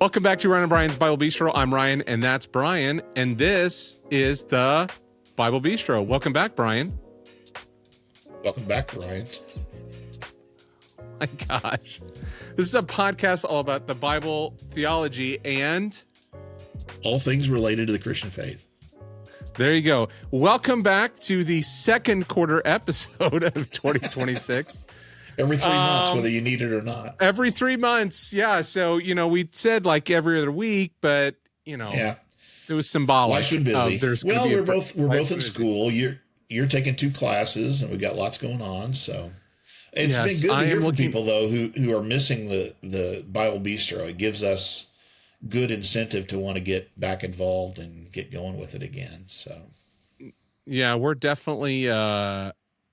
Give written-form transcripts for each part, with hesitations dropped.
Welcome back to Ryan and Brian's Bible Bistro. I'm Ryan, and that's Brian, and this is the Bible Bistro. Welcome back, Brian. Welcome back, Ryan. My gosh. This is a podcast all about the Bible, theology, and all things related to the Christian faith. There you go. Welcome back to the second quarter episode of 2026. Every 3 months, whether you need it or not. Every 3 months, yeah. So, we said like every other week, but, it was symbolic. Life's been busy. Well, we're both in school. You're taking 2 classes, and we've got lots going on. So it's been good to hear from people, though, who are missing the Bible Bistro. It gives us good incentive to want to get back involved and get going with it again. So, yeah, we're definitely...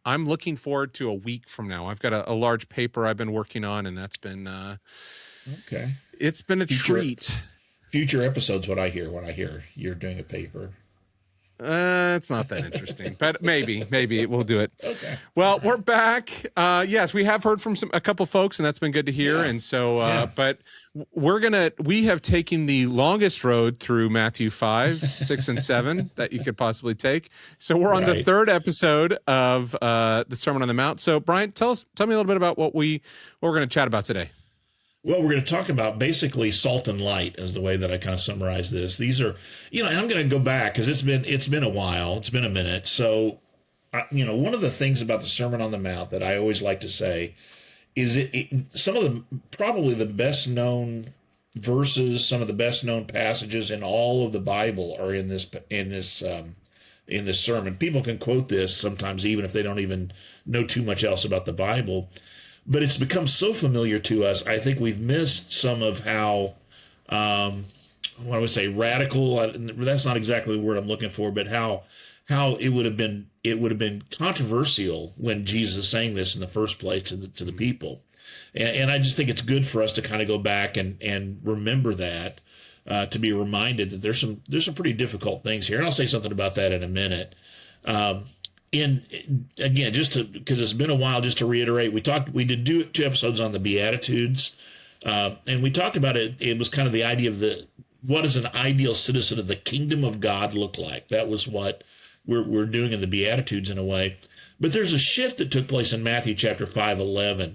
I'm looking forward to a week from now. I've got a large paper I've been working on, and that's been okay. It's been a treat. Future episodes, what I hear when I hear you're doing a paper. It's not that interesting, but maybe we'll do it. Okay. Well, we're back. Yes, we have heard from a couple folks, and that's been good to hear. Yeah. And so, but we have taken the longest road through Matthew 5, 6, and 7 that you could possibly take. So we're on the third episode of the Sermon on the Mount. So Brian, tell me a little bit about what we're going to chat about today. Well, we're going to talk about basically salt and light as the way that I kind of summarize this. These are, and I'm going to go back because it's been a while. It's been a minute. So, one of the things about the Sermon on the Mount that I always like to say is some of probably the best known verses, some of the best known passages in all of the Bible are in this sermon. People can quote this sometimes even if they don't even know too much else about the Bible. But it's become so familiar to us, I think we've missed some of how, what I would say, radical. That's not exactly the word I'm looking for, but how it would have been controversial when Jesus sang this in the first place to the people, and I just think it's good for us to kind of go back and remember that, to be reminded that there's some pretty difficult things here, and I'll say something about that in a minute. Again, because it's been a while, just to reiterate, we did 2 episodes on the Beatitudes, and we talked about it. It was kind of the idea of what does an ideal citizen of the kingdom of God look like? That was what we're doing in the Beatitudes in a way. But there's a shift that took place in Matthew chapter 5:11.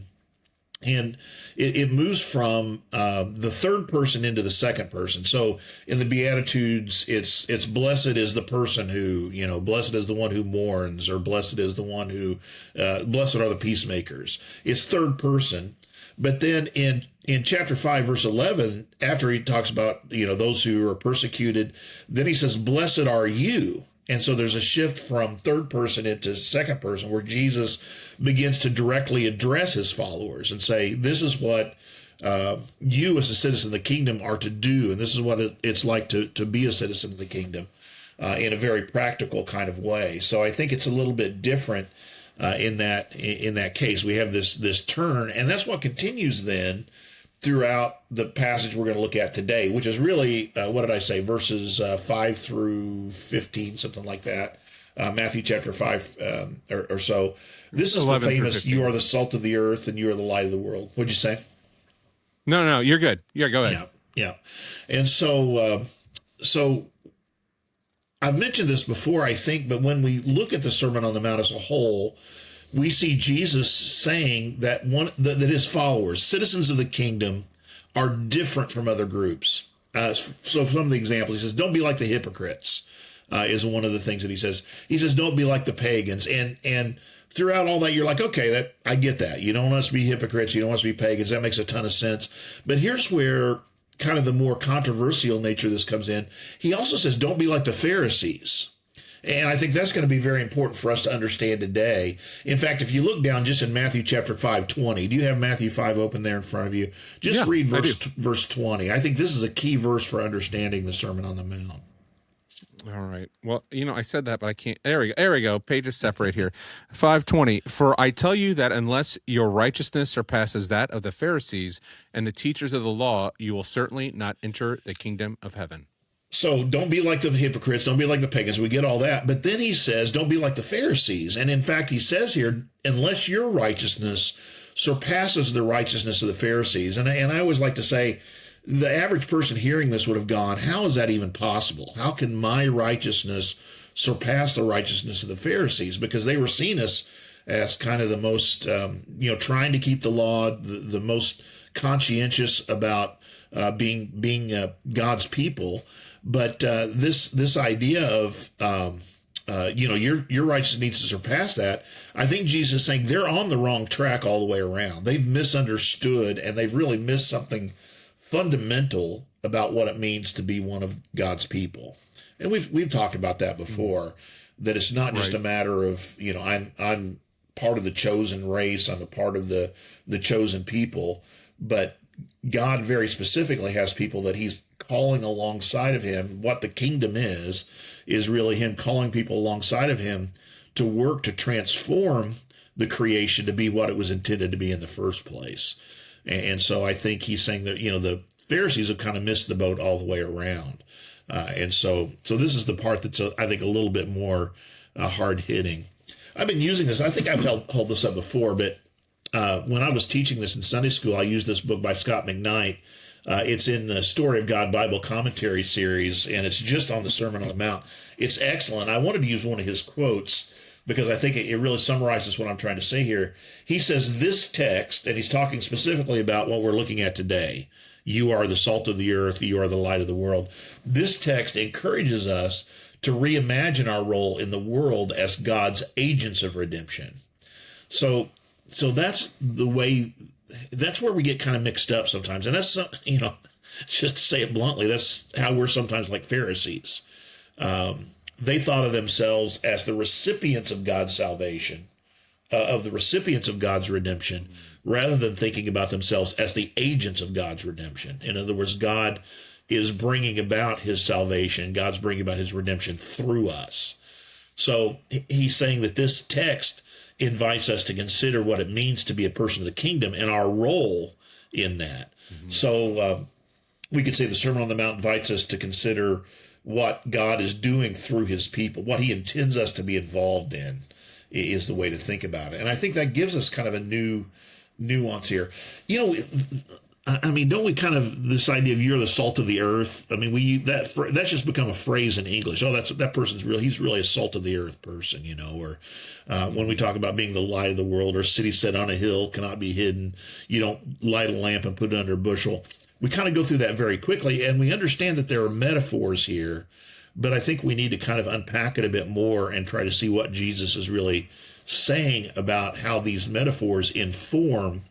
And it moves from the third person into the second person. So in the Beatitudes, it's blessed is the person who, blessed is the one who mourns, or blessed is the one who, blessed are the peacemakers. It's third person. But then in chapter 5, verse 11, after he talks about, those who are persecuted, then he says, blessed are you. And so there's a shift from third person into second person where Jesus begins to directly address his followers and say, this is what you as a citizen of the kingdom are to do. And this is what it's like to be a citizen of the kingdom in a very practical kind of way. So I think it's a little bit different in that case. We have this turn, and that's what continues then throughout the passage we're going to look at today, which is really, what did I say, verses 5 through 15, something like that. Matthew chapter 5 or so. This is the famous, you are the salt of the earth and you are the light of the world. What'd you say? No, you're good. Yeah, go ahead. Yeah. And so I've mentioned this before, I think, but when we look at the Sermon on the Mount as a whole, we see Jesus saying that that his followers, citizens of the kingdom, are different from other groups. So some of the examples, he says, don't be like the hypocrites, is one of the things that he says. He says, don't be like the pagans. And throughout all that, you're like, okay, I get that. You don't want us to be hypocrites. You don't want us to be pagans. That makes a ton of sense. But here's where kind of the more controversial nature of this comes in. He also says, don't be like the Pharisees. And I think that's going to be very important for us to understand today. In fact, if you look down just in Matthew chapter 5:20, do you have Matthew 5 open there in front of you? Just read verse 20. I think this is a key verse for understanding the Sermon on the Mount. All right. Well, I said that, but I can't. There we go. Pages separate here. 5:20. For I tell you that unless your righteousness surpasses that of the Pharisees and the teachers of the law, you will certainly not enter the kingdom of heaven. So don't be like the hypocrites. Don't be like the pagans. We get all that. But then he says, don't be like the Pharisees. And in fact, he says here, unless your righteousness surpasses the righteousness of the Pharisees. And I always like to say, the average person hearing this would have gone, how is that even possible? How can my righteousness surpass the righteousness of the Pharisees? Because they were seen as kind of the most, trying to keep the law, the most conscientious about being God's people. But this idea of your righteousness needs to surpass that. I think Jesus is saying they're on the wrong track all the way around. They've misunderstood, and they've really missed something fundamental about what it means to be one of God's people. And we've talked about that before, that it's not just a matter of, I'm part of the chosen race, I'm a part of the chosen people, but God very specifically has people that he's calling alongside of him. What the kingdom is really him calling people alongside of him to work to transform the creation to be what it was intended to be in the first place. And so I think he's saying that, the Pharisees have kind of missed the boat all the way around. And so this is the part that's, I think, a little bit more hard hitting. I've been using this. I think I've held this up before, but when I was teaching this in Sunday school, I used this book by Scot McKnight. It's in the Story of God Bible Commentary series, and it's just on the Sermon on the Mount. It's excellent. I wanted to use one of his quotes because I think it really summarizes what I'm trying to say here. He says this text, and he's talking specifically about what we're looking at today. You are the salt of the earth. You are the light of the world. This text encourages us to reimagine our role in the world as God's agents of redemption. So that's the way, that's where we get kind of mixed up sometimes. And that's, just to say it bluntly, that's how we're sometimes like Pharisees. They thought of themselves as the recipients of God's salvation, of the recipients of God's redemption, rather than thinking about themselves as the agents of God's redemption. In other words, God is bringing about his salvation. God's bringing about his redemption through us. So he's saying that this text invites us to consider what it means to be a person of the kingdom and our role in that. Mm-hmm. So we could say the Sermon on the Mount invites us to consider what God is doing through his people, what he intends us to be involved in is the way to think about it. And I think that gives us kind of a new nuance here. I mean, don't we kind of, this idea of you're the salt of the earth? I mean, that's just become a phrase in English. Oh, that person's he's really a salt of the earth person, or when we talk about being the light of the world, or city set on a hill cannot be hidden. You don't light a lamp and put it under a bushel. We kind of go through that very quickly, and we understand that there are metaphors here, but I think we need to kind of unpack it a bit more and try to see what Jesus is really saying about how these metaphors inform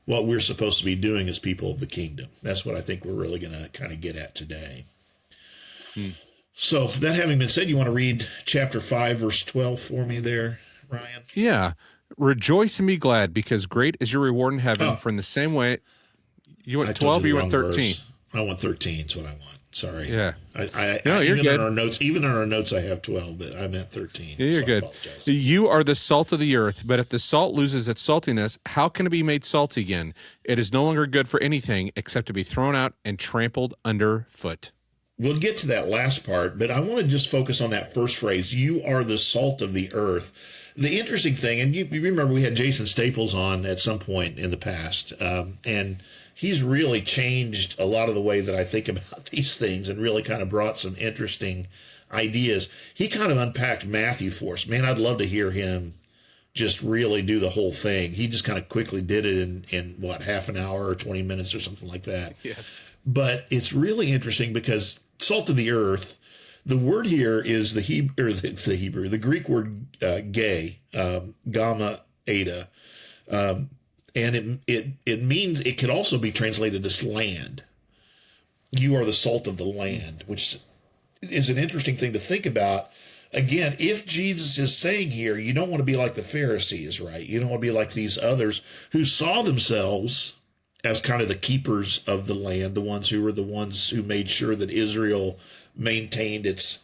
what we're supposed to be doing as people of the kingdom. That's what I think we're really going to kind of get at today. So that having been said, you want to read chapter 5, verse 12 for me there, Ryan? Yeah. Rejoice and be glad, because great is your reward in heaven. For in the same way, you went 12 or you went 13? Verse. I want 13 is what I want. Sorry. Yeah. No, you're good. Even in our notes, I have 12, but I meant 13. Yeah, you're good. You are the salt of the earth, but if the salt loses its saltiness, how can it be made salty again? It is no longer good for anything except to be thrown out and trampled underfoot. We'll get to that last part, but I want to just focus on that first phrase. You are the salt of the earth. The interesting thing, and you remember we had Jason Staples on at some point in the past, and he's really changed a lot of the way that I think about these things and really kind of brought some interesting ideas. He kind of unpacked Matthew for us. Man, I'd love to hear him just really do the whole thing. He just kind of quickly did it in half an hour or 20 minutes or something like that. Yes. But it's really interesting because salt of the earth, the word here is the Greek word gay, gamma, eta. And it means, it could also be translated as land. You are the salt of the land, which is an interesting thing to think about. Again, if Jesus is saying here, you don't want to be like the Pharisees, right? You don't want to be like these others who saw themselves as kind of the keepers of the land, the ones who made sure that Israel maintained its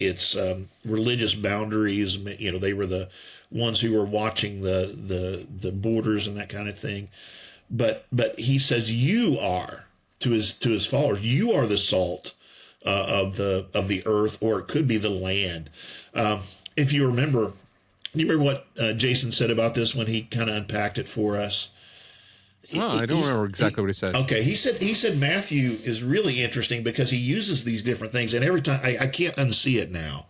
religious boundaries. They were the ones who were watching the borders and that kind of thing. But he says you are, to his followers, you are the salt of the earth, or it could be the land. If you remember what Jason said about this when he kind of unpacked it for us? I don't remember exactly what he says. Okay, he said Matthew is really interesting because he uses these different things, and every time I can't unsee it now.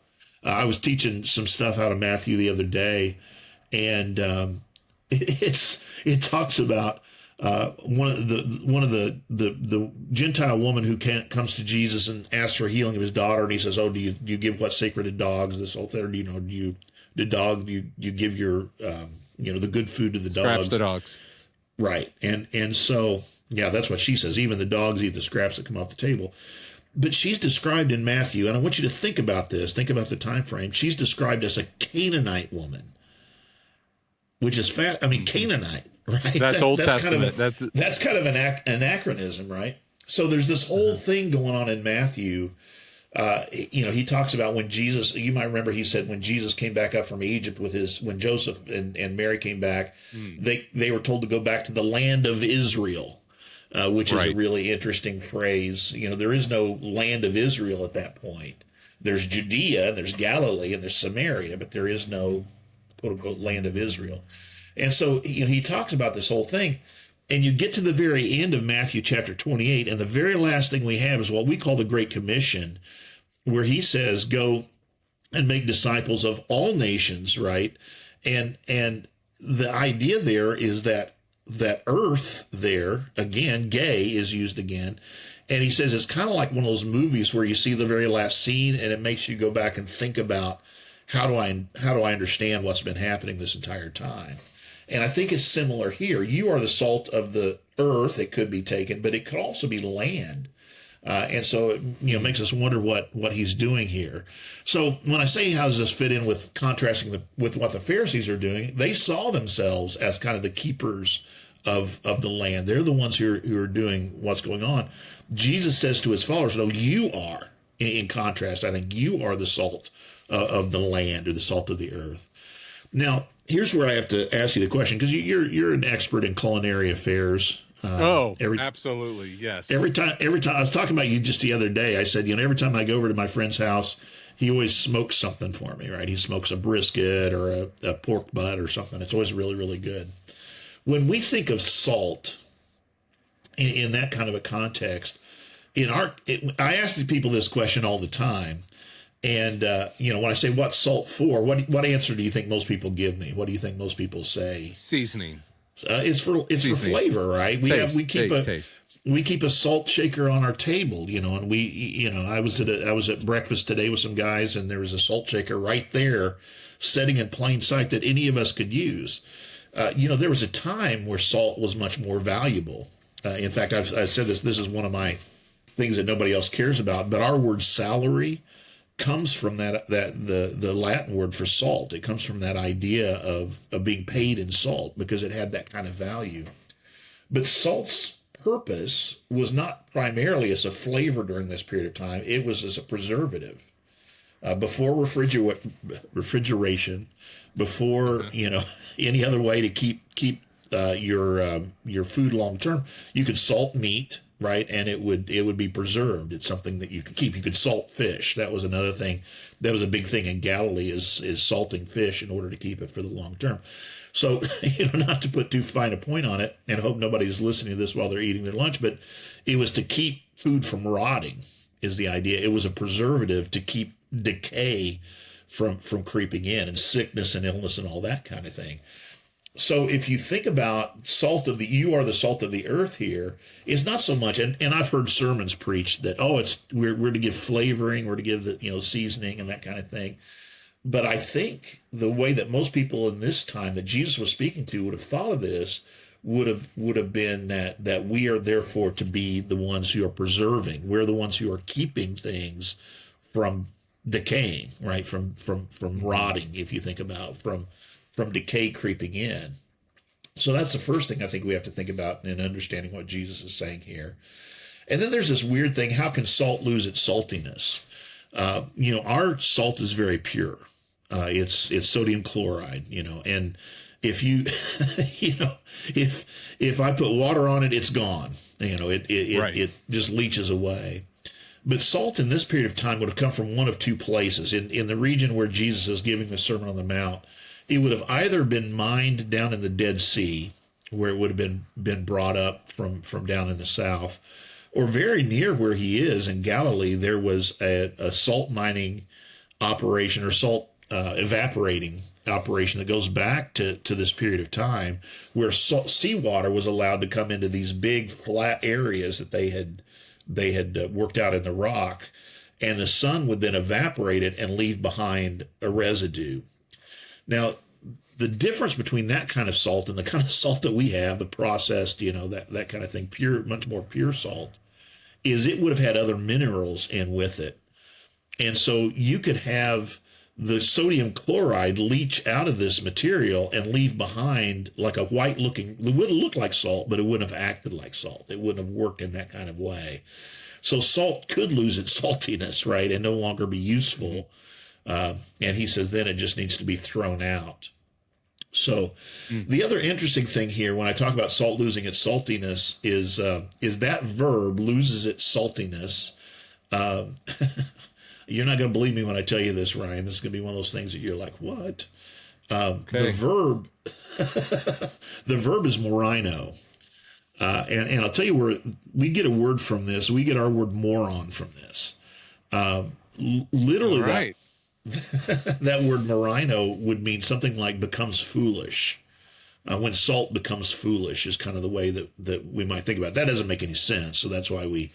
I was teaching some stuff out of Matthew the other day, and it talks about one of the Gentile woman who comes to Jesus and asks for healing of his daughter, and he says, "Oh, do you give what's sacred to dogs? This whole thing, or do you give your the good food to the dogs? Scraps the dogs." Right. And so, yeah, that's what she says. Even the dogs eat the scraps that come off the table. But she's described in Matthew, and I want you to think about this. Think about the time frame. She's described as a Canaanite woman, which is Canaanite, right? That's Old Testament. That's kind of an anachronism, right? So there's this whole thing going on in Matthew. He talks about when Jesus, you might remember, he said when Jesus came back up from Egypt when Joseph and Mary came back, they were told to go back to the land of Israel, which is a really interesting phrase. There is no land of Israel at that point. There's Judea, and there's Galilee, and there's Samaria, but there is no quote unquote land of Israel. And so he talks about this whole thing. And you get to the very end of Matthew chapter 28, and the very last thing we have is what we call the Great Commission, where he says, go and make disciples of all nations, right? And the idea there is that earth there, again, gay is used again. And he says it's kind of like one of those movies where you see the very last scene and it makes you go back and think about how do I understand what's been happening this entire time? And I think it's similar here. You are the salt of the earth. It could be taken, but it could also be land. And so it makes us wonder what he's doing here. So when I say how does this fit in with contrasting with what the Pharisees are doing, they saw themselves as kind of the keepers of the land. They're the ones who are doing what's going on. Jesus says to his followers, no, you are. In contrast, I think you are the salt of the land, or the salt of the earth. Now, here's where I have to ask you the question, because you're an expert in culinary affairs. Absolutely, yes. Every time I was talking about you just the other day, I said, every time I go over to my friend's house, he always smokes something for me, right? He smokes a brisket or a pork butt or something. It's always really, really good. When we think of salt in that kind of a context, I ask the people this question all the time. And, when I say what's salt for, what answer do you think most people give me? What do you think most people say? Seasoning. It's for flavor, right? We keep a salt shaker on our table, and I was at breakfast today with some guys, and there was a salt shaker right there sitting in plain sight that any of us could use. There was a time where salt was much more valuable. In fact, I've said this is one of my things that nobody else cares about, but our word salary comes from the Latin word for salt. It comes from that idea of being paid in salt, because it had that kind of value. But salt's purpose was not primarily as a flavor during this period of time. It was as a preservative. Before refrigeration, before any other way to keep your food long term, you could salt meat. Right, and it would be preserved. It's something that you could keep. You could salt fish. That was another thing. That was a big thing in Galilee is salting fish in order to keep it for the long term. So, not to put too fine a point on it, and hope nobody's listening to this while they're eating their lunch, but it was to keep food from rotting is the idea. It was a preservative to keep decay from creeping in, and sickness and illness and all that kind of thing. So if you think about you are the salt of the earth here, it's not so much, and I've heard sermons preached that, we're to give flavoring, we're to give the, seasoning and that kind of thing. But I think the way that most people in this time that Jesus was speaking to would have thought of this would have been that we are therefore to be the ones who are preserving. We're the ones who are keeping things from decaying, right? From rotting, if you think about from decay creeping in. So that's the first thing I think we have to think about in understanding what Jesus is saying here. And then there's this weird thing: how can salt lose its saltiness? Our salt is very pure. It's sodium chloride, and if you, if I put water on it, it's gone. It just leaches away. But salt in this period of time would have come from one of two places. In the region where Jesus is giving the Sermon on the Mount, it would have either been mined down in the Dead Sea, where it would have been brought up from down in the south, or very near where he is in Galilee. There was a salt mining operation, or salt evaporating operation, that goes back to this period of time, where seawater was allowed to come into these big flat areas that they had worked out in the rock, and the sun would then evaporate it and leave behind a residue. Now, the difference between that kind of salt and the kind of salt that we have, the processed, that kind of thing, pure, much more pure salt, is it would have had other minerals in with it. And so you could have the sodium chloride leach out of this material and leave behind like a white looking, it would have looked like salt, but it wouldn't have acted like salt. It wouldn't have worked in that kind of way. So salt could lose its saltiness, right, and no longer be useful. And he says then it just needs to be thrown out. So the other interesting thing here, when I talk about salt losing its saltiness, is that verb, loses its saltiness. You're not going to believe me when I tell you this, Ryan. This is going to be one of those things that you're like, what? Okay. The verb is morino. And I'll tell you where we get a word from this. We get our word moron from this. Literally, right. That word morino would mean something like becomes foolish. When salt becomes foolish is kind of the way that we might think about it. That doesn't make any sense. So that's why we,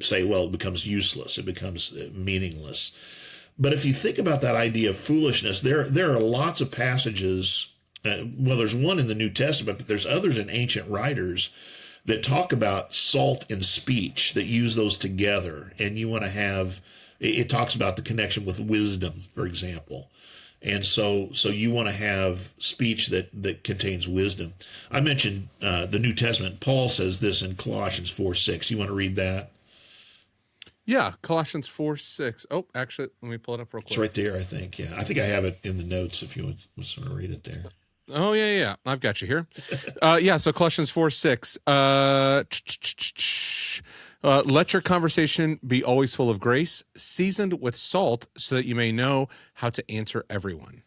say, well, it becomes useless. It becomes meaningless. But if you think about that idea of foolishness, there are lots of passages. Well, there's one in the New Testament, but there's others in ancient writers that talk about salt and speech, that use those together. And you want to have, it talks about the connection with wisdom, for example. And so you want to have speech that contains wisdom. I mentioned the New Testament. Paul says this in Colossians 4:6. You want to read that? Yeah, Colossians 4:6. Oh, actually, let me pull it up real quick. It's right there, I think. Yeah, I think I have it in the notes if you want to read it there. Oh, yeah. I've got you here. So Colossians 4:6. Let your conversation be always full of grace, seasoned with salt, so that you may know how to answer everyone.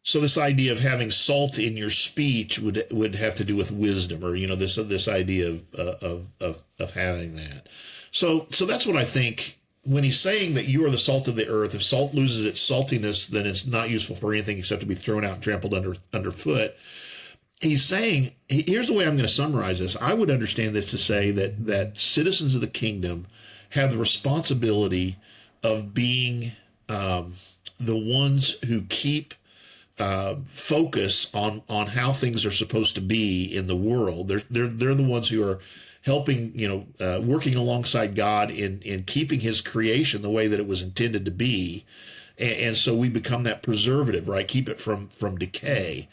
So this idea of having salt in your speech would have to do with wisdom, or this idea of having that. So that's what I think when he's saying that you are the salt of the earth. If salt loses its saltiness, then it's not useful for anything except to be thrown out and trampled underfoot. He's saying, here's the way I'm going to summarize this. I would understand this to say that citizens of the kingdom have the responsibility of being the ones who keep focus on how things are supposed to be in the world. They're the ones who are helping, working alongside God in keeping his creation the way that it was intended to be. And so we become that preservative, right? Keep it from decay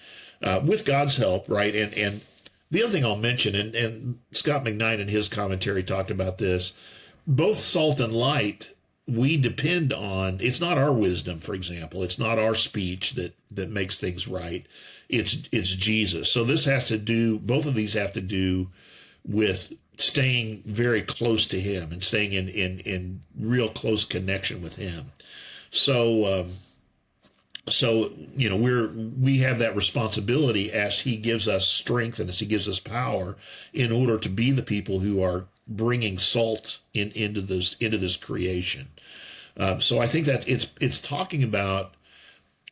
with God's help, right? And the other thing I'll mention, and Scot McKnight in his commentary talked about this, both salt and light, we depend on. It's not our wisdom, for example. It's not our speech that makes things right. It's Jesus. So this has to do, both of these have to do with staying very close to him and staying in real close connection with him. So we have that responsibility as he gives us strength and as he gives us power in order to be the people who are bringing salt into this creation. So I think that it's talking about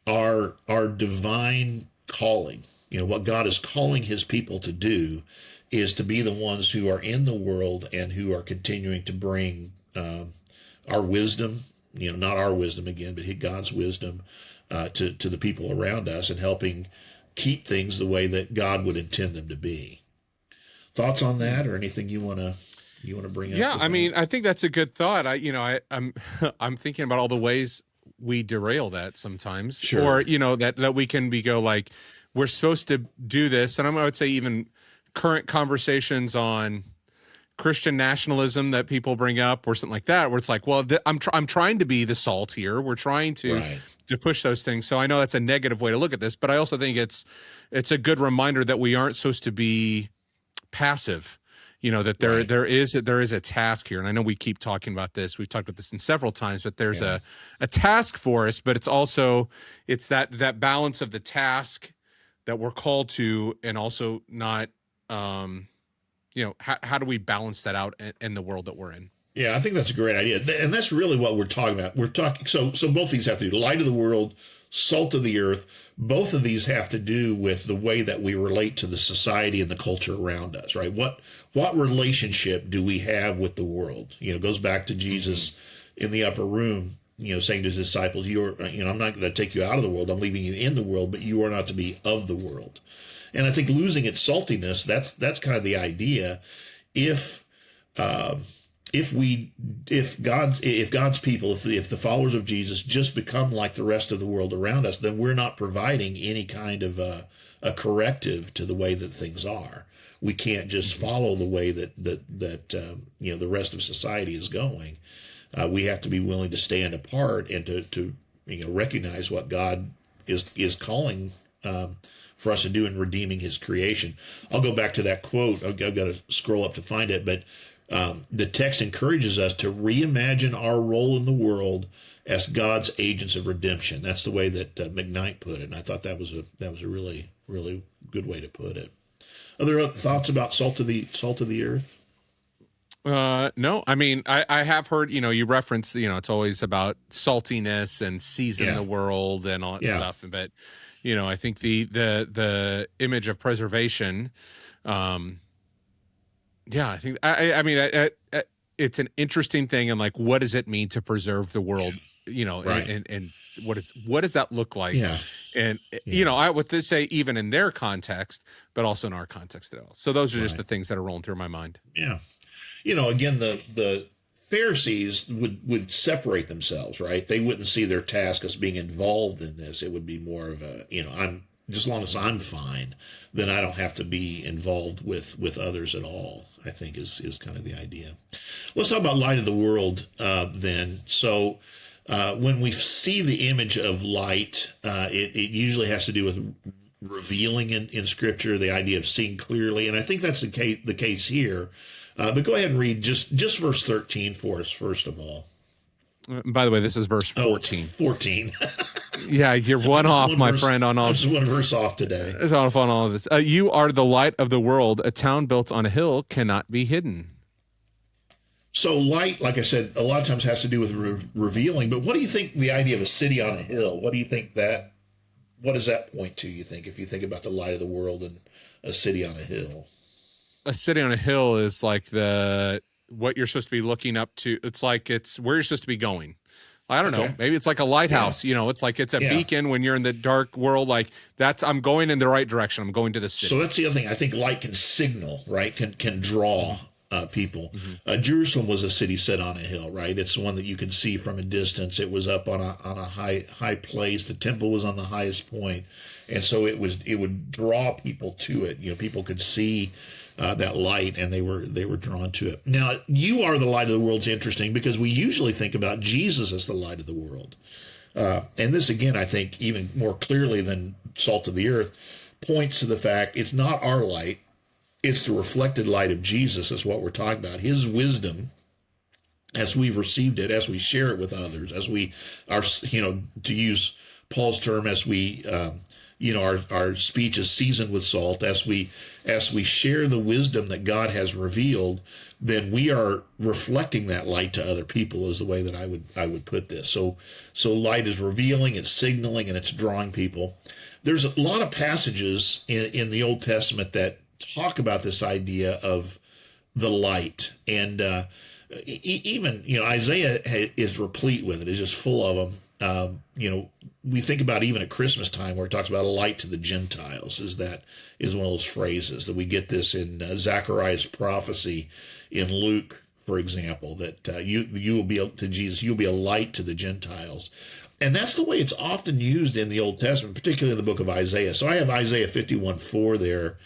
our divine calling. What God is calling his people to do is to be the ones who are in the world and who are continuing to bring our wisdom, not our wisdom again, but God's wisdom to the people around us, and helping keep things the way that God would intend them to be. Thoughts on that, or anything you want to bring up? Yeah, I mean, I think that's a good thought. I'm thinking about all the ways we derail that sometimes, sure. Or that we can go like, we're supposed to do this, and I would say even current conversations on Christian nationalism that people bring up or something like that, where it's like, well, I'm trying to be the salt here. We're trying to push those things. So I know that's a negative way to look at this, but I also think it's a good reminder that we aren't supposed to be passive. That there is a task here, and I know we keep talking about this. We've talked about this in several times, but there's a task for us. But it's that balance of the task that we're called to, and also not, how do we balance that out in the world that we're in? Yeah, I think that's a great idea, and that's really what we're talking about. We're talking so both these have to do light of the world, salt of the earth. Both of these have to do with the way that we relate to the society and the culture around us, right? What relationship do we have with the world? It goes back to Jesus in the upper room, saying to his disciples, I'm not going to take you out of the world. I'm leaving you in the world, but you are not to be of the world. And I think losing its saltiness, that's kind of the idea. If God's people, if the followers of Jesus just become like the rest of the world around us, then we're not providing any kind of a corrective to the way that things are. We can't just follow the way that the rest of society is going. We have to be willing to stand apart and to recognize what God is calling for us to do in redeeming His creation. I'll go back to that quote. I've got to scroll up to find it, but the text encourages us to reimagine our role in the world as God's agents of redemption. That's the way that McKnight put it, and I thought that was a really, really good way to put it. Are there other thoughts about salt of the earth? No, I mean, I have heard, you reference, it's always about saltiness and season the world and all that stuff. But, I think the image of preservation, I think, I mean, it's an interesting thing. And like, what does it mean to preserve the world, Right. and what does that look like? Yeah. And, I would say even in their context, but also in our context as well. So those are just the things that are rolling through my mind. Yeah. Again, the Pharisees would separate themselves, right? They wouldn't see their task as being involved in this. It would be more of a, I'm just as long as I'm fine, then I don't have to be involved with others at all, I think is kind of the idea. Let's talk about light of the world then. So when we see the image of light, it usually has to do with revealing in Scripture, the idea of seeing clearly. And I think that's the case here. But go ahead and read just verse 13 for us, first of all. By the way, this is verse 14. 14. Yeah, you're one off, my friend, on all. This is one verse off today. It's on all of this. You are the light of the world. A town built on a hill cannot be hidden. So light, like I said, a lot of times has to do with revealing. But what do you think the idea of a city on a hill? What does that point to, you think, if you think about the light of the world and a city on a hill? A city on a hill is like what you're supposed to be looking up to. It's like it's where you're supposed to be going. I don't know. Maybe it's like a lighthouse. Yeah. It's like it's a beacon when you're in the dark world. Like I'm going in the right direction. I'm going to the city. So that's the other thing. I think light can signal, right? Can draw people. Mm-hmm. Jerusalem was a city set on a hill, right? It's one that you can see from a distance. It was up on a high place. The temple was on the highest point, and so it would draw people to it. People could see that light, and they were drawn to it. Now, you are the light of the world is interesting because we usually think about Jesus as the light of the world. And this, again, I think even more clearly than salt of the earth, points to the fact it's not our light, it's the reflected light of Jesus is what we're talking about. His wisdom, as we've received it, as we share it with others, as we are, to use Paul's term, as we our speech is seasoned with salt, as we share the wisdom that God has revealed, then we are reflecting that light to other people, is the way that I would put this. So light is revealing, it's signaling, and it's drawing people. There's a lot of passages in the Old Testament that talk about this idea of the light, and even Isaiah is replete with it. It's just full of them. We think about even at Christmas time where it talks about a light to the Gentiles is one of those phrases that we get this in Zechariah's prophecy in Luke, for example, that you will be to Jesus, you'll be a light to the Gentiles. And that's the way it's often used in the Old Testament, particularly in the book of Isaiah. So I have Isaiah 51:4 there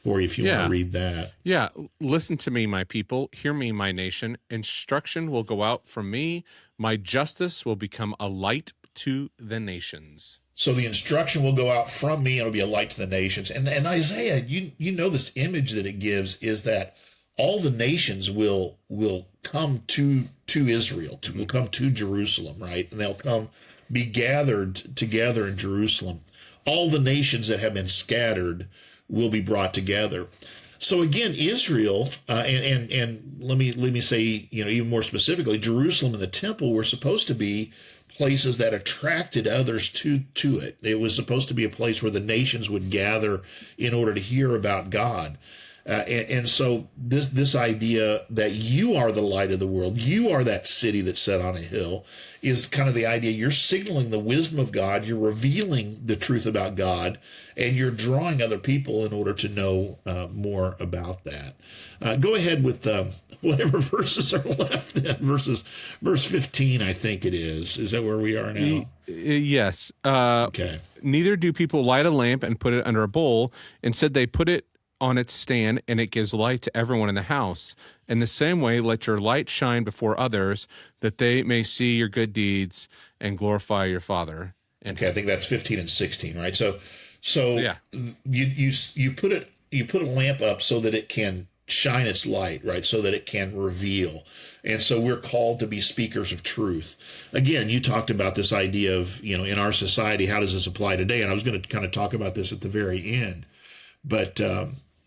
for you if you want to read that. Yeah. Listen to me, my people. Hear me, my nation. Instruction will go out from me. My justice will become a light to the nations. So the instruction will go out from me, and it'll be a light to the nations. And Isaiah, this image that it gives is that all the nations will come to Israel, will come to Jerusalem, right? And they'll come be gathered together in Jerusalem. All the nations that have been scattered will be brought together. So again, Israel, and let me say, even more specifically, Jerusalem and the temple were supposed to be places that attracted others to it. It was supposed to be a place where the nations would gather in order to hear about God. And so this idea that you are the light of the world, you are that city that's set on a hill, is kind of the idea. You're signaling the wisdom of God, you're revealing the truth about God, and you're drawing other people in order to know more about that. Go ahead with whatever verses are left then. Verse 15, I think it is. Is that where we are now? Yes. Okay. Neither do people light a lamp and put it under a bowl. Instead, they put it on its stand, and it gives light to everyone in the house. In the same way, let your light shine before others, that they may see your good deeds and glorify your Father. Okay, I think that's 15 and 16, right? So yeah. you put a lamp up so that it can shine its light, right? So that it can reveal. And so we're called to be speakers of truth. Again, you talked about this idea of, in our society, how does this apply today? And I was going to kind of talk about this at the very end. But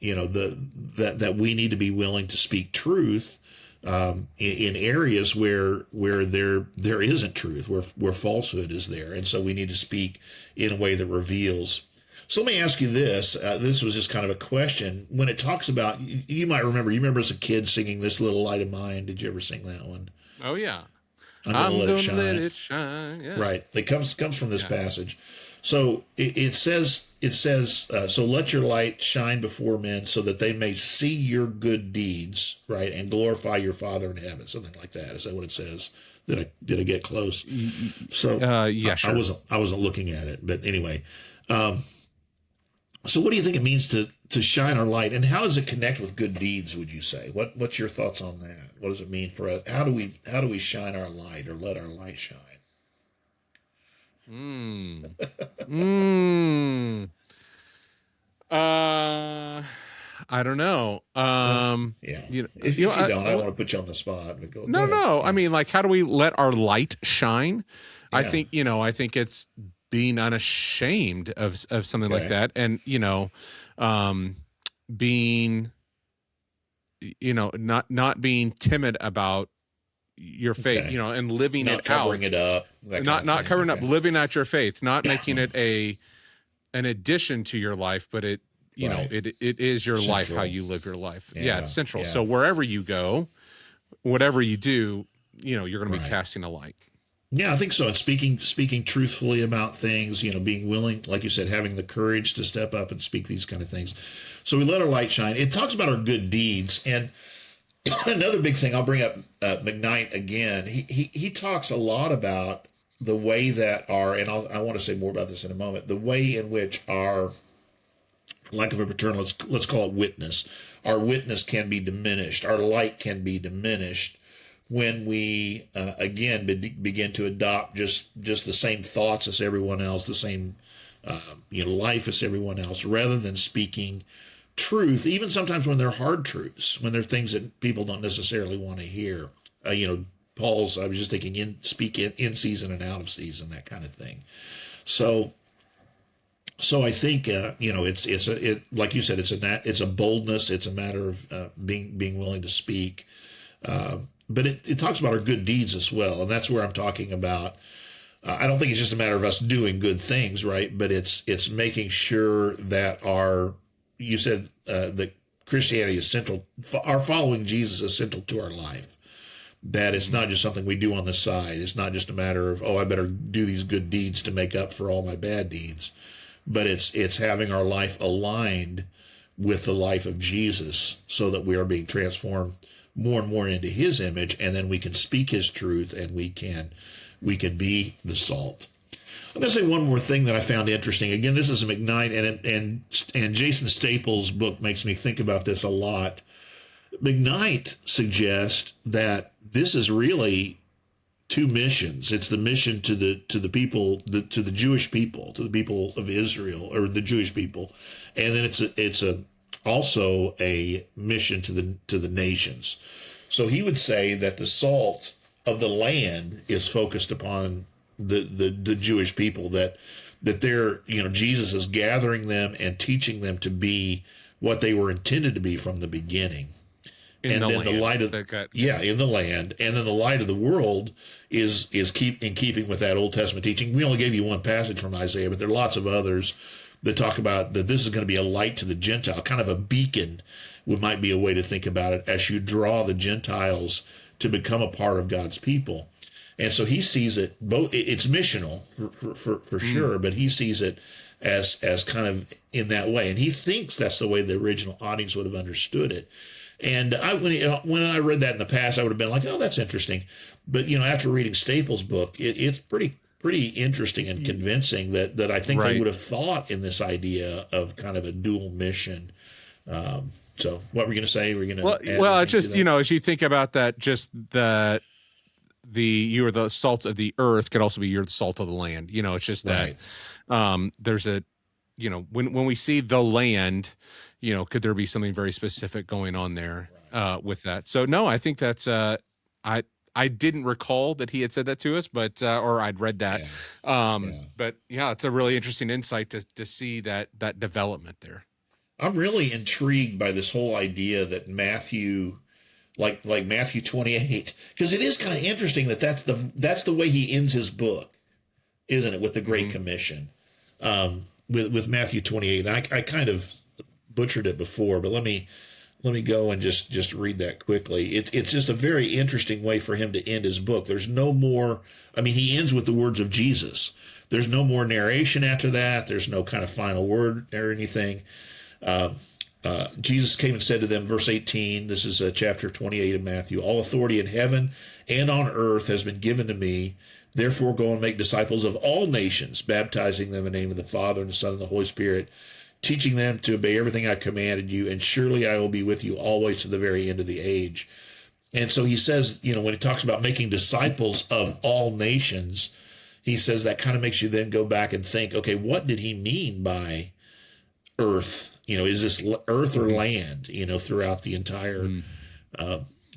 that we need to be willing to speak truth in areas where there isn't truth, where falsehood is there, and so we need to speak in a way that reveals. So let me ask you this. This was just kind of a question. When it talks about, you might remember. You remember as a kid singing "This Little Light of Mine." Did you ever sing that one? Oh yeah. I'm gonna let let it shine. Yeah. Right. It comes from this passage. So it says, so let your light shine before men so that they may see your good deeds, right, and glorify your Father in heaven, something like that. Is that what it says? Did I get close? So yeah, sure. I wasn't looking at it, but anyway. So what do you think it means to shine our light, and how does it connect with good deeds? Would you say? What's your thoughts on that? What does it mean for us? How do we shine our light, or let our light shine? I don't know. Yeah. You If you don't, I don't want to put you on the spot. But go ahead. No. I mean, like, how do we let our light shine? Yeah. I think it's being unashamed of something like that, and being, not being timid about your faith, and living not it covering out, it up, not covering up, living out your faith, not making it an addition to your life, but it is your central life, how you live your life. Yeah, It's central. yeah. So wherever you go, whatever you do, you're going to be casting a light. Yeah, I think so. And speaking truthfully about things, being willing, like you said, having the courage to step up and speak these kind of things. So we let our light shine. It talks about our good deeds. And another big thing, I'll bring up McKnight again. He talks a lot about the way that I want to say more about this in a moment, the way in which our, for lack of a better term, let's call it witness. Our witness can be diminished. Our light can be diminished when we, again, begin to adopt just the same thoughts as everyone else, the same life as everyone else, rather than speaking truth, even sometimes when they're hard truths, when they're things that people don't necessarily want to hear. Paul's, I was just thinking, speak in season and out of season, that kind of thing. So I think it's like you said, it's a boldness. It's a matter of being willing to speak. But it talks about our good deeds as well, and that's where I'm talking about. I don't think it's just a matter of us doing good things, right? But it's making sure that you said that Christianity is central. Our following Jesus is central to our life. That it's not just something we do on the side. It's not just a matter of, I better do these good deeds to make up for all my bad deeds. But it's having our life aligned with the life of Jesus so that we are being transformed more and more into his image, and then we can speak his truth, and we can be the salt. I'm going to say one more thing that I found interesting. Again, this is McKnight, and Jason Staples' book makes me think about this a lot. McKnight suggests that this is really two missions. It's the mission to the people, to the Jewish people, to the people of Israel, or the Jewish people, and then it's also a mission to the nations. So he would say that the salt of the land is focused upon the Jewish people, that they're, Jesus is gathering them and teaching them to be what they were intended to be from the beginning. In the light of in the land, and then the light of the world is in keeping with that Old Testament teaching. We only gave you one passage from Isaiah, but there are lots of others that talk about that this is going to be a light to the Gentile, kind of a beacon, might be a way to think about it, as you draw the Gentiles to become a part of God's people. And so he sees it both. It's missional for sure, but he sees it as kind of in that way, and he thinks that's the way the original audience would have understood it. And when I read that in the past, I would have been like, "Oh, that's interesting." But after reading Staples' book, it's pretty interesting and convincing that I think they would have thought in this idea of kind of a dual mission. So, what were you going to say? We're going to well, it's just as you think about that, just you are the salt of the earth could also be you're the salt of the land. It's just that there's a when we see the land, could there be something very specific going on there with that? So no, I think that's I didn't recall that he had said that to us, but or I'd read that. But yeah, it's a really interesting insight to see that development there. I'm really intrigued by this whole idea that Matthew, like Matthew 28, because it is kind of interesting that's the way he ends his book, isn't it? With the Great Commission, with Matthew 28. And I kind of butchered it before, but let me go and just read that quickly. It's just a very interesting way for him to end his book. There's no more. I mean, he ends with the words of Jesus. There's no more narration after that. There's no kind of final word or anything. Jesus came and said to them, verse 18, this is chapter 28 of Matthew, all authority in heaven and on earth has been given to me. Therefore, go and make disciples of all nations, baptizing them in the name of the Father and the Son and the Holy Spirit, teaching them to obey everything I commanded you, and surely I will be with you always to the very end of the age. And so he says, when he talks about making disciples of all nations, he says that kind of makes you then go back and think, okay, what did he mean by earth? Is this earth or land, throughout the entire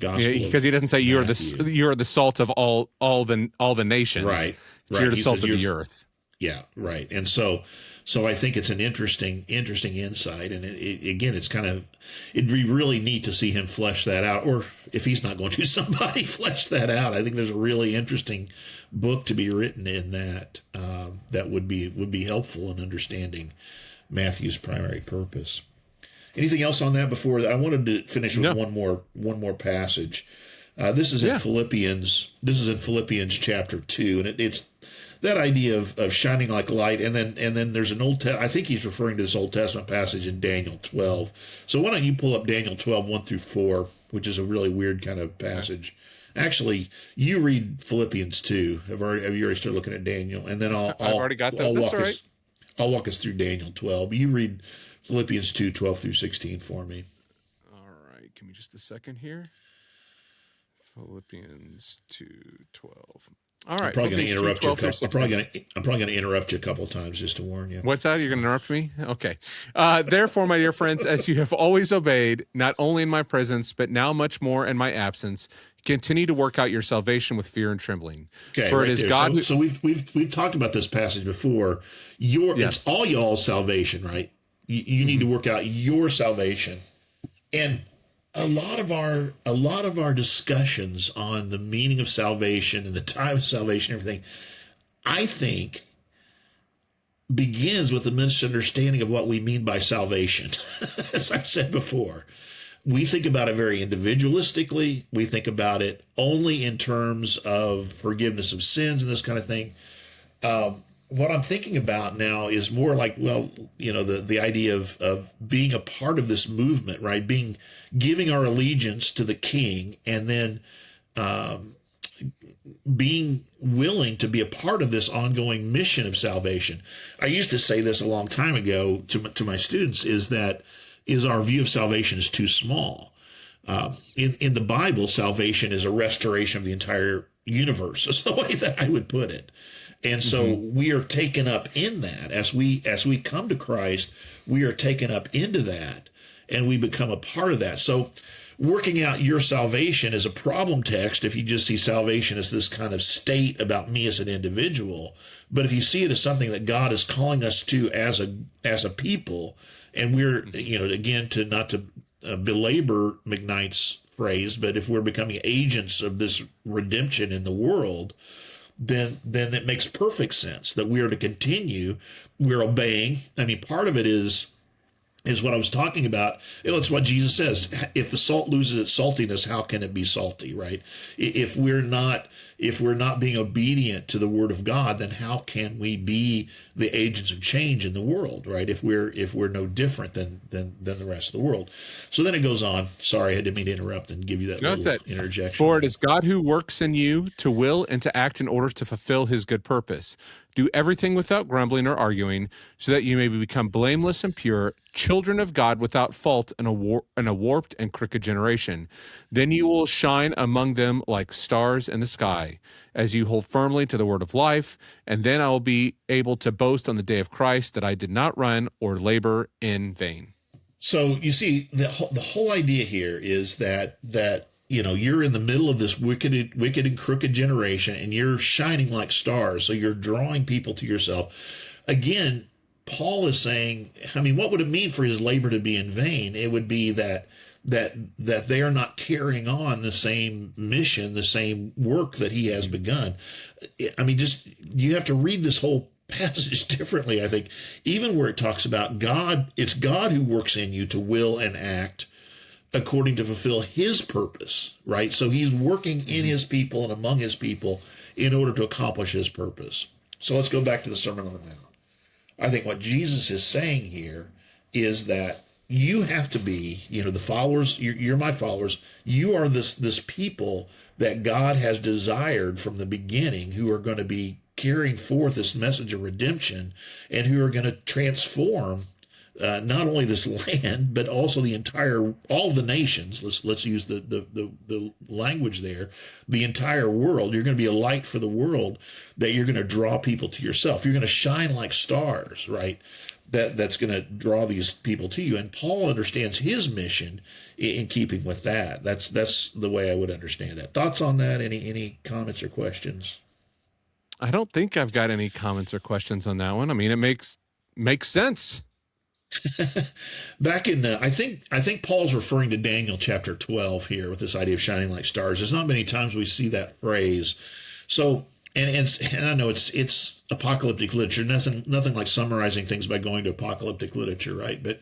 gospel? Because he doesn't say you're the salt of all the nations. Right. You're the salt of the earth. Yeah, right. And so I think it's an interesting insight. And it's kind of, it'd be really neat to see him flesh that out. Or if he's not going to, somebody flesh that out. I think there's a really interesting book to be written in that that would be helpful in understanding Matthew's primary purpose. Anything else on that before that? I wanted to finish with one more passage. This is in Philippians. This is in Philippians chapter 2, and it's that idea of shining like light. And then there's an I think he's referring to this Old Testament passage in Daniel 12. So why don't you pull up Daniel 12, 1-4, which is a really weird kind of passage. Actually, you read Philippians 2. Have you already started looking at Daniel? And then I've already got that. That's all right. I'll walk us through Daniel 12. You read Philippians 2, 12-16 for me. All right. Give me just a second here. Philippians 2, 12. All right. I'm probably going to interrupt you. I'm probably going to interrupt you a couple of times just to warn you. What's that? You're going to interrupt me? Okay. Therefore, my dear friends, as you have always obeyed, not only in my presence, but now much more in my absence, continue to work out your salvation with fear and trembling. Okay, for it is God who. So we've talked about this passage before. It's all y'all's salvation, right? You need to work out your salvation, and a lot of our discussions on the meaning of salvation and the time of salvation, everything, I think, begins with a misunderstanding of what we mean by salvation. As I've said before, we think about it very individualistically. We think about it only in terms of forgiveness of sins and this kind of thing. What I'm thinking about now is more like, the idea of being a part of this movement, right? Giving our allegiance to the King, and then being willing to be a part of this ongoing mission of salvation. I used to say this a long time ago to my students, is our view of salvation is too small. In the Bible, salvation is a restoration of the entire universe. That's the way that I would put it. And so we are taken up in that. As we come to Christ, we are taken up into that, and we become a part of that. So working out your salvation is a problem text if you just see salvation as this kind of state about me as an individual. But if you see it as something that God is calling us to as a people, and we're, again, to not to belabor McKnight's phrase, but if we're becoming agents of this redemption in the world, then it makes perfect sense that we are to continue. We're obeying. I mean, part of it is what I was talking about. It's what Jesus says. If the salt loses its saltiness, how can it be salty, right? If we're not being obedient to the word of God, then how can we be the agents of change in the world, right? If we're no different than the rest of the world. So then it goes on. Sorry, I didn't mean to interrupt and give you that little interjection. For it is God who works in you to will and to act in order to fulfill his good purpose. Do everything without grumbling or arguing, so that you may become blameless and pure, children of God without fault in a warped and crooked generation. Then you will shine among them like stars in the sky, as you hold firmly to the word of life, and then I will be able to boast on the day of Christ that I did not run or labor in vain. So you see, the whole idea here is that you're in the middle of this wicked and crooked generation, and you're shining like stars. So you're drawing people to yourself. Again, Paul is saying, I mean, what would it mean for his labor to be in vain? It would be that they are not carrying on the same mission, the same work that he has begun. I mean, just you have to read this whole passage differently, I think. Even where it talks about God, it's God who works in you to will and act according to fulfill his purpose, right? So he's working in his people and among his people in order to accomplish his purpose. So let's go back to the Sermon on the Mount. I think what Jesus is saying here is that you have to be, the followers, you're my followers. You are this people that God has desired from the beginning, who are going to be carrying forth this message of redemption, and who are going to transform not only this land, but also all the nations. Let's use the language there. The entire world. You're going to be a light for the world, that you're going to draw people to yourself. You're going to shine like stars, right? That's going to draw these people to you. And Paul understands his mission in keeping with that. That's the way I would understand that. Thoughts on that? Any comments or questions? I don't think I've got any comments or questions on that one. I mean, it makes sense. Back in, I think Paul's referring to Daniel chapter 12 here with this idea of shining like stars. There's not many times we see that phrase. So, and I know it's apocalyptic literature. Nothing like summarizing things by going to apocalyptic literature, right? But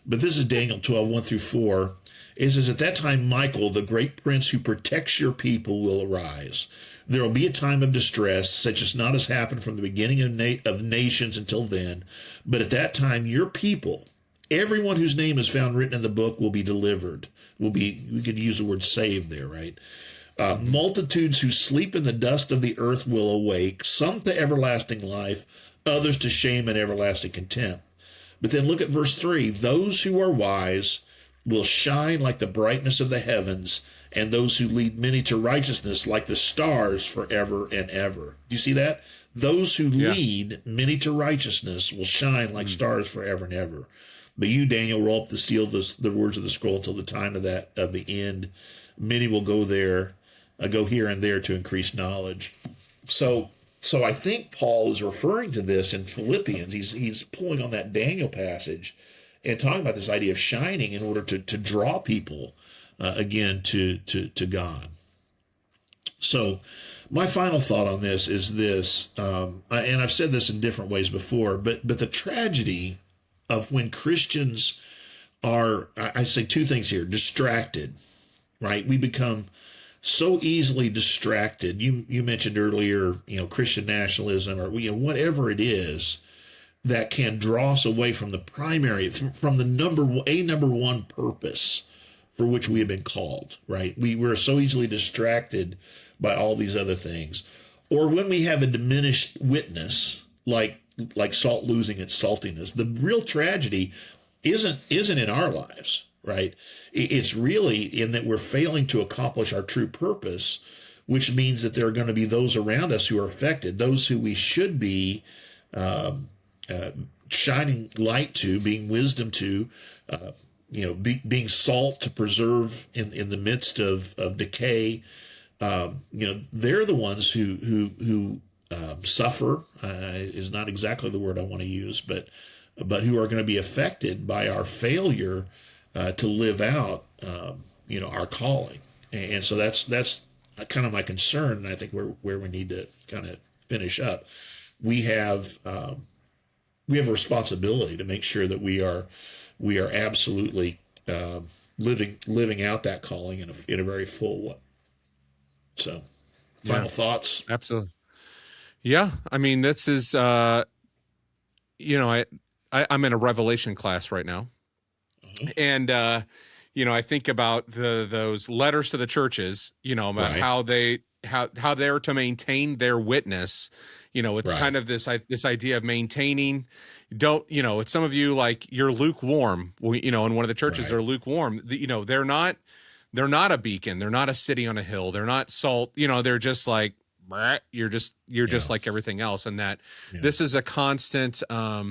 this is Daniel 12, 1 through 4. It says, at that time, Michael, the great prince who protects your people, will arise. There will be a time of distress, such as not has happened from the beginning of nations until then. But at that time, your people, everyone whose name is found written in the book, will be delivered. We could use the word saved there, right? Multitudes who sleep in the dust of the earth will awake, some to everlasting life, others to shame and everlasting contempt. But then look at verse 3. Those who are wise will shine like the brightness of the heavens, and those who lead many to righteousness like the stars forever and ever. Do you see that? Those who lead many to righteousness will shine like stars forever and ever. But you, Daniel, roll up the seal, the words of the scroll until the time of the end. Many will go there, go here and there to increase knowledge. So I think Paul is referring to this in Philippians. He's pulling on that Daniel passage and talking about this idea of shining in order to draw people again to God. So my final thought on this is this, and I've said this in different ways before, but the tragedy of when Christians are, I say two things here, distracted, right? We become so easily distracted. You mentioned earlier, Christian nationalism or whatever it is that can draw us away from the primary, from the number one purpose for which we have been called, right? We're so easily distracted by all these other things. Or when we have a diminished witness, like salt losing its saltiness, the real tragedy isn't in our lives, right? It's really in that we're failing to accomplish our true purpose, which means that there are going to be those around us who are affected, those who we should be shining light to, being wisdom to, being salt to preserve in the midst of decay. They're the ones who suffer, is not exactly the word I want to use, but who are going to be affected by our failure to live out, our calling. And so that's kind of my concern. And I think where we need to kind of finish up. We have a responsibility to make sure that we are absolutely living out that calling in a very full way. So, final thoughts. Absolutely. Yeah, I mean, this is I'm in a Revelation class right now, and I think about those letters to the churches, about how they're to maintain their witness. It's kind of this idea of maintaining. It's some of you, like, you're lukewarm. In one of the churches, they're lukewarm. They're not a beacon. They're not a city on a hill. They're not salt. They're just like, you're just like everything else. And that this is a constant, I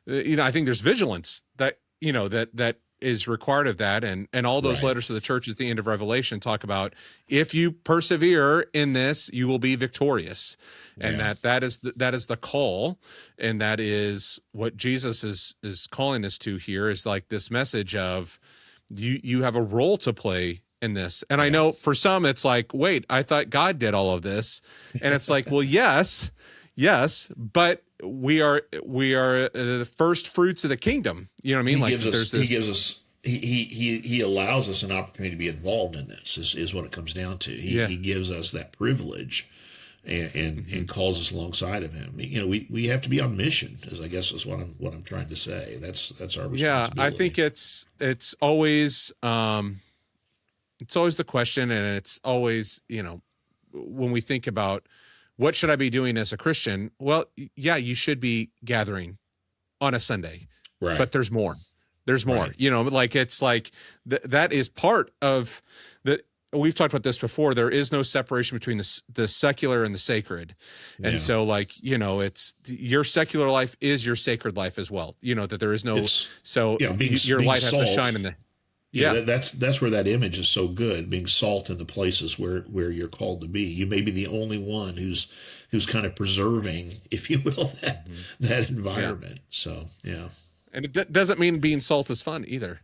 think there's vigilance that is required of that. And all those letters to the church at the end of Revelation talk about, if you persevere in this, you will be victorious. And that is the call. And that is what Jesus is calling us to here, is like this message of you have a role to play in this. And I know for some, it's like, wait, I thought God did all of this. And it's like, well, yes, but we are the first fruits of the kingdom. You know what I mean? He allows us an opportunity to be involved in this is what it comes down to. He gives us that privilege and calls us alongside of him. We have to be on mission, I guess is what I'm trying to say. That's our responsibility. Yeah, I think it's always the question, and it's always, when we think about what should I be doing as a Christian? Well, yeah, you should be gathering on a Sunday, but there's more. There's more. It's like that is part of the. We've talked about this before. There is no separation between the secular and the sacred, and so it's your secular life is your sacred life as well. That there is no your light has to shine in the. That's where that image is so good, being salt in the places where you're called to be. You may be the only one who's kind of preserving, if you will, that environment. So and it doesn't mean being salt is fun either,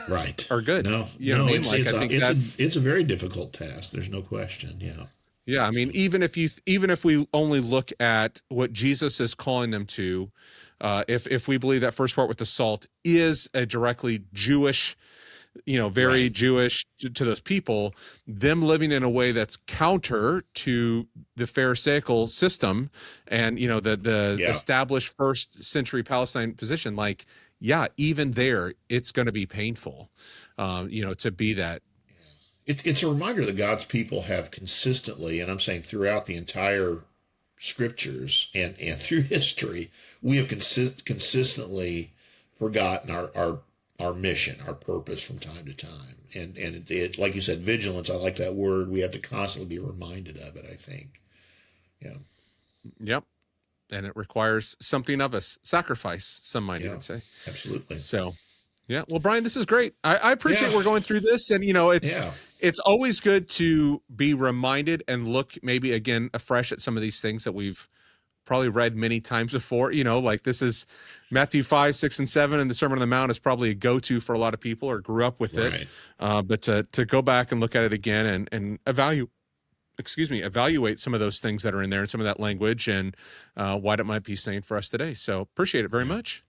right? Or good. No, it's a very difficult task. There's no question. Yeah. I mean, even if we only look at what Jesus is calling them to, if we believe that first part with the salt is a directly Jewish, very Jewish to those people, them living in a way that's counter to the Pharisaical system and, the established first century Palestine position, even there, it's going to be painful, to be that. It's a reminder that God's people have consistently, and I'm saying throughout the entire scriptures and through history, we have consistently forgotten our mission, our purpose from time to time. And it, like you said, vigilance, I like that word. We have to constantly be reminded of it, I think. Yeah. Yep. And it requires something of us, sacrifice, some might even say. Absolutely. So, yeah. Well, Brian, this is great. I appreciate we're going through this. And, it's always good to be reminded and look maybe again afresh at some of these things that we've probably read many times before. This is Matthew 5, 6, and 7, and the Sermon on the Mount is probably a go-to for a lot of people or grew up with it. But to go back and look at it again and evaluate some of those things that are in there and some of that language and what it might be saying for us today. So appreciate it very much.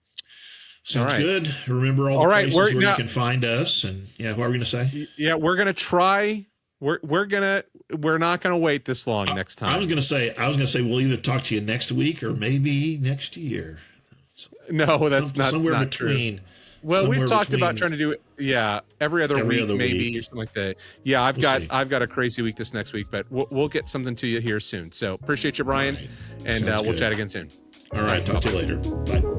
Sounds good. Remember all the places where you can find us. And what are we going to say? Yeah, we're going to try. We're not going to wait this long next time. I was going to say we'll either talk to you next week or maybe next year. No, that's not between. True. Well, we've talked about trying to do it. Yeah, every other week maybe or something like that. Yeah, I've got a crazy week this next week, but we'll get something to you here soon. So appreciate you, Brian, and we'll chat again soon. All right, talk to you later. Bye.